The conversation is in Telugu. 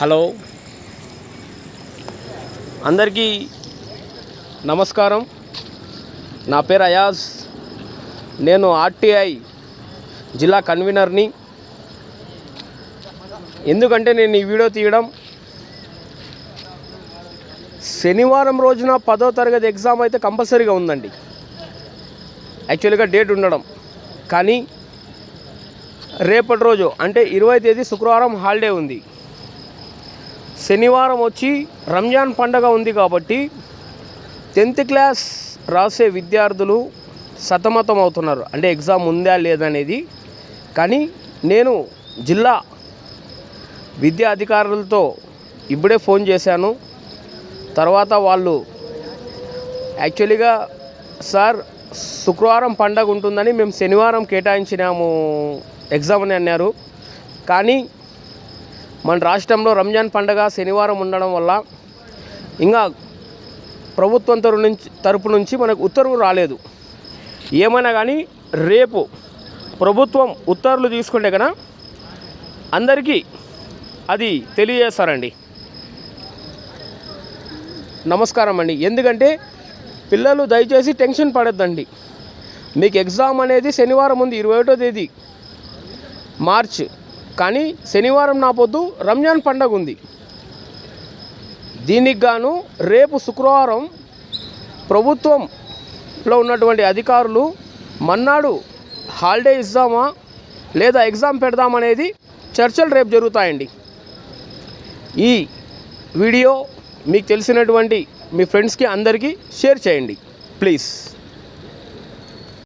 హలో అందరికీ నమస్కారం. నా పేరు అయాజ్. నేను ఆర్టీఐ జిల్లా కన్వీనర్ని. ఎందుకంటే నేను ఈ వీడియో తీయడం, శనివారం రోజున 10వ తరగతి ఎగ్జామ్ అయితే కంపల్సరీగా ఉందండి. యాక్చువల్గా డేట్ ఉండడం, కానీ రేపటి రోజు అంటే 20వ తేదీ శుక్రవారం హాలిడే ఉంది. శనివారం వచ్చి రంజాన్ పండగ ఉంది కాబట్టి 10th క్లాస్ రాసే విద్యార్థులు సతమతం అవుతున్నారు, అంటే ఎగ్జామ్ ఉందా లేదనేది. కానీ నేను జిల్లా విద్యా అధికారులతో ఇప్పుడే ఫోన్ చేశాను. తర్వాత వాళ్ళు యాక్చువల్గా సార్ శుక్రవారం పండగ ఉంటుందని మేము శనివారం కేటాయించినాము ఎగ్జామ్ అని అన్నారు. కానీ మన రాష్ట్రంలో రంజాన్ పండగ శనివారం ఉండడం వల్ల ఇంకా ప్రభుత్వం తరపు నుంచి మనకు ఉత్తర్వు రాలేదు. ఏమైనా కానీ రేపు ప్రభుత్వం ఉత్తర్వులు తీసుకుంటే కనుక అందరికీ అది తెలియజేస్తారండి. నమస్కారం అండి. ఎందుకంటే పిల్లలు దయచేసి టెన్షన్ పడొద్దండి. మీకు ఎగ్జామ్ అనేది శనివారం ఉంది, 21వ తేదీ మార్చ్. కానీ శనివారం నా పొద్దు రంజాన్ పండగ ఉంది. దీనికి గాను రేపు శుక్రవారం ప్రభుత్వంలో ఉన్నటువంటి అధికారులు మన్నాడు హాలిడే ఇద్దామా లేదా ఎగ్జామ్ పెడదామనేది చర్చలు రేపు జరుగుతాయండి. ఈ వీడియో మీకు తెలిసినటువంటి మీ ఫ్రెండ్స్కి అందరికీ షేర్ చేయండి ప్లీజ్.